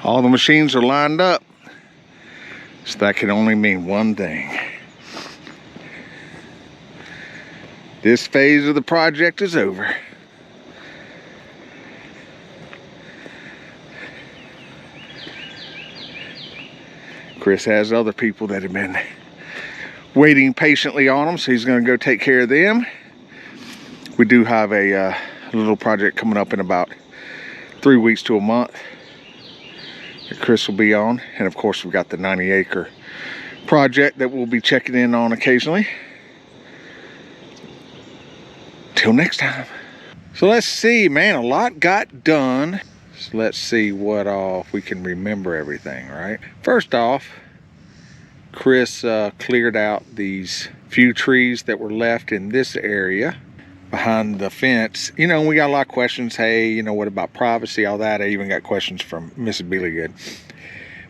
All the machines are lined up. So that can only mean one thing. This phase of the project is over. Chris has other people that have been waiting patiently on him, so he's going to go take care of them. We do have a little project coming up in about 3 weeks to a month that Chris will be on. And of course, we've got the 90-acre project that we'll be checking in on occasionally. Till next time. So let's see, man, a lot got done. So let's see what all, if we can remember everything, right? First off, Chris cleared out these few trees that were left in this area behind the fence. You know, we got a lot of questions. Hey, you know, what about privacy, all that? I even got questions from Mrs. Beelygood.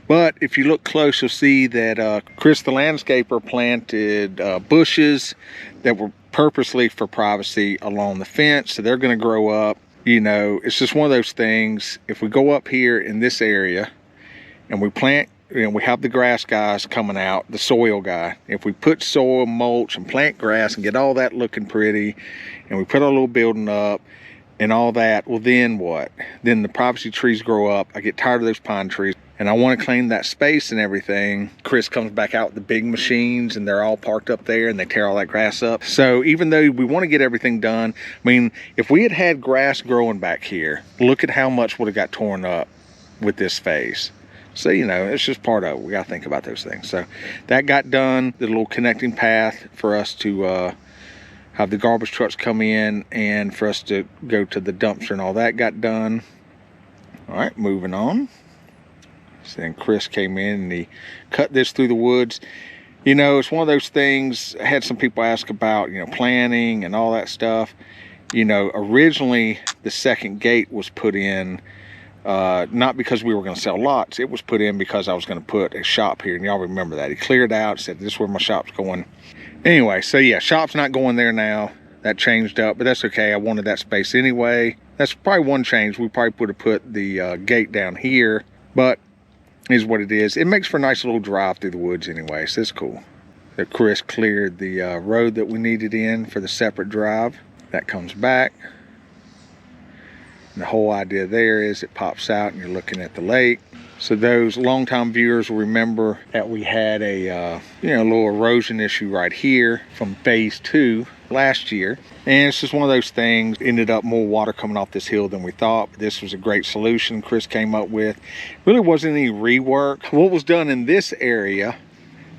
But if you look close, you'll see that Chris, the landscaper, planted bushes that were purposely for privacy along the fence. So they're going to grow up. You know, it's just one of those things. If we go up here in this area and we plant, you know, we have the grass guys coming out, the soil guy. If we put soil, mulch, and plant grass and get all that looking pretty, and we put our little building up and all that, well, then what? Then the privacy trees grow up. I get tired of those pine trees, and I want to clean that space and everything. Chris comes back out with the big machines, and they're all parked up there, and they tear all that grass up. So even though we want to get everything done, I mean, if we had had grass growing back here, look at how much would have got torn up with this phase. So, you know, it's just part of it. We got to think about those things. So that got done. The little connecting path for us to have the garbage trucks come in and for us to go to the dumpster and all that got done. All right, moving on. So then Chris came in and he cut this through the woods. You know, it's one of those things. I had some people ask about, you know, planning and all that stuff. You know, originally the second gate was put in not because we were going to sell lots. It was put in because I was going to put a shop here, and y'all remember that. He cleared out, said this is where my shop's going. Anyway, so yeah, shop's not going there now. That changed up, but that's okay. I wanted that space anyway. That's probably one change. We probably would have put the gate down here, but is what it is. It makes for a nice little drive through the woods anyway, so it's cool. So Chris cleared the road that we needed in for the separate drive. That comes back. The whole idea there is it pops out and you're looking at the lake. So those longtime viewers will remember that we had a you know, little erosion issue right here from phase 2 last year. And it's just one of those things. Ended up more water coming off this hill than we thought. But this was a great solution Chris came up with. Really wasn't any rework. What was done in this area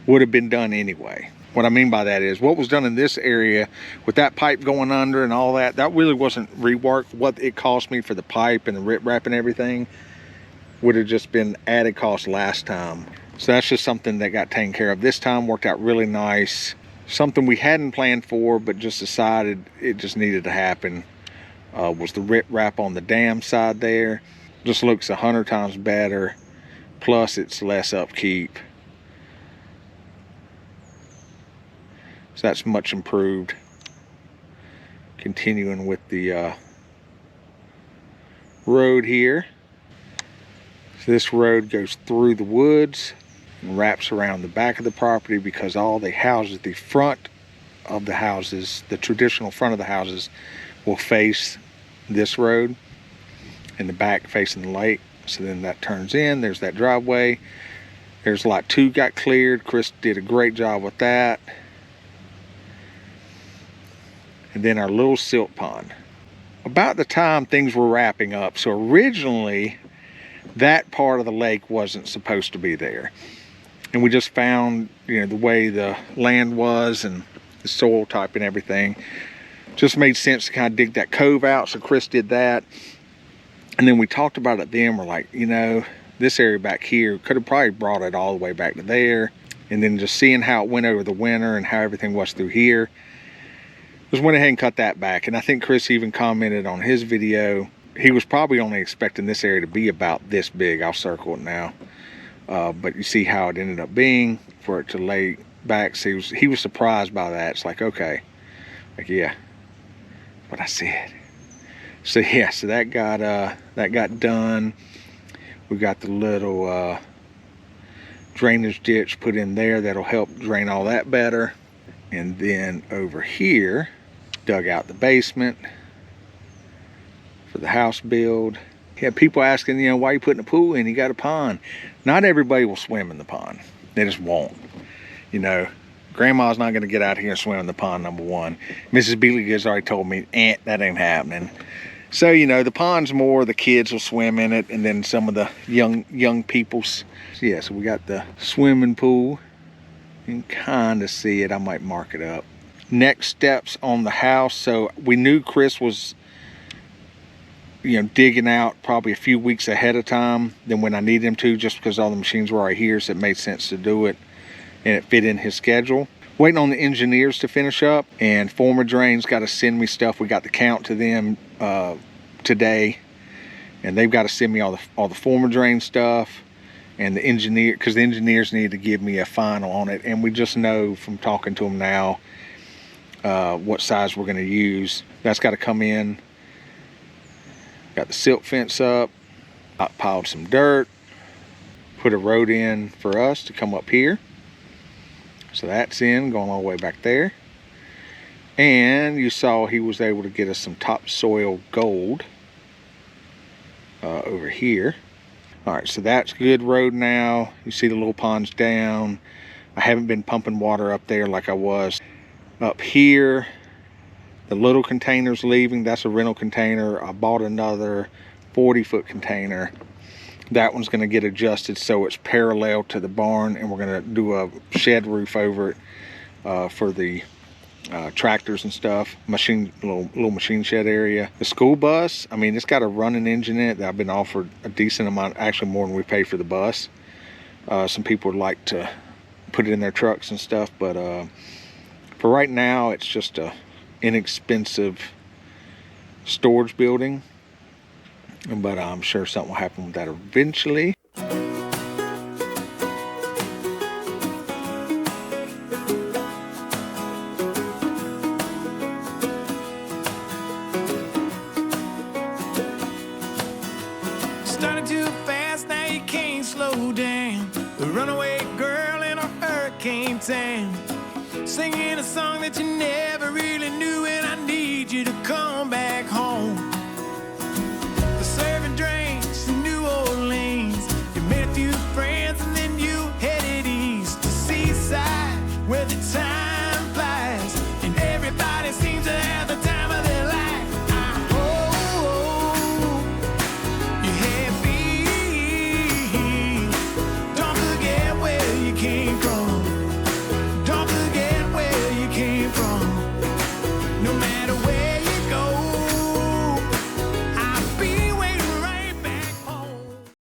would have been done anyway. What I mean by that is what was done in this area with that pipe going under and all that, that really wasn't rework. What it cost me for the pipe and the riprap and everything would have just been added cost last time. So that's just something that got taken care of. This time worked out really nice. Something we hadn't planned for, but just decided it just needed to happen. Was the riprap on the dam side there. Just looks 100 times better. Plus it's less upkeep. So that's much improved. Continuing with the road here. So this road goes through the woods and wraps around the back of the property because all the houses, the front of the houses, the traditional front of the houses will face this road and the back facing the lake. So then that turns in, there's that driveway. There's lot 2 got cleared. Chris did a great job with that. And then our little silt pond. About the time things were wrapping up, so originally that part of the lake wasn't supposed to be there. And we just found, you know, the way the land was and the soil type and everything, just made sense to kind of dig that cove out. So Chris did that. And then we talked about it then. We're like, you know, this area back here could have probably brought it all the way back to there. And then just seeing how it went over the winter and how everything was through here, just went ahead and cut that back. And I think Chris even commented on his video, he was probably only expecting this area to be about this big. I'll circle it now. But you see how it ended up being for it to lay back. So he was surprised by that. It's like, okay, like, yeah, what I said. So yeah, so that got done. We got the little drainage ditch put in there that'll help drain all that better. And then over here, dug out the basement for the house build. Yeah, people asking, you know, why are you putting a pool in? You got a pond. Not everybody will swim in the pond. They just won't. You know, grandma's not going to get out here and swim in the pond, number one. Mrs. Beasley has already told me, that ain't happening. So, you know, the pond's more, the kids will swim in it, and then some of the young people's. So, yeah, so we got the swimming pool. You can kind of see it. I might mark it up. Next steps on the house. So we knew Chris was, you know, digging out probably a few weeks ahead of time than when I needed him to, just because all the machines were already here, so it made sense to do it, and it fit in his schedule. Waiting on the engineers to finish up, and Former Drain's got to send me stuff. We got the count to them today, and they've got to send me all the Former Drain stuff, and the engineer, because the engineers need to give me a final on it, and we just know from talking to them now what size we're going to use. That's got to come in. Got the silt fence up. I piled some dirt, put a road in for us to come up here. So that's in, going all the way back there. And you saw he was able to get us some topsoil gold over here. All right, so that's good road now. You see the little pond's down. I haven't been pumping water up there like I was. Up here, the little container's leaving. That's a rental container. I bought another 40-foot container. That one's going to get adjusted so it's parallel to the barn, and we're going to do a shed roof over it for the tractors and stuff. Little machine shed area. The school bus, I mean, it's got a running engine in it that I've been offered a decent amount, actually more than we pay for the bus. Some people would like to put it in their trucks and stuff, but for right now, it's just a inexpensive storage building, but I'm sure something will happen with that eventually. Started too fast, now you can't slow down. The runaway girl in a hurricane town, singing a song that you never really knew, and I need you to come back home. The serving drinks in New Orleans, you made a few friends and then you headed east to Seaside, where the time flies and everybody seems to have the time of their life. I hope you're happy. Don't forget where you came from.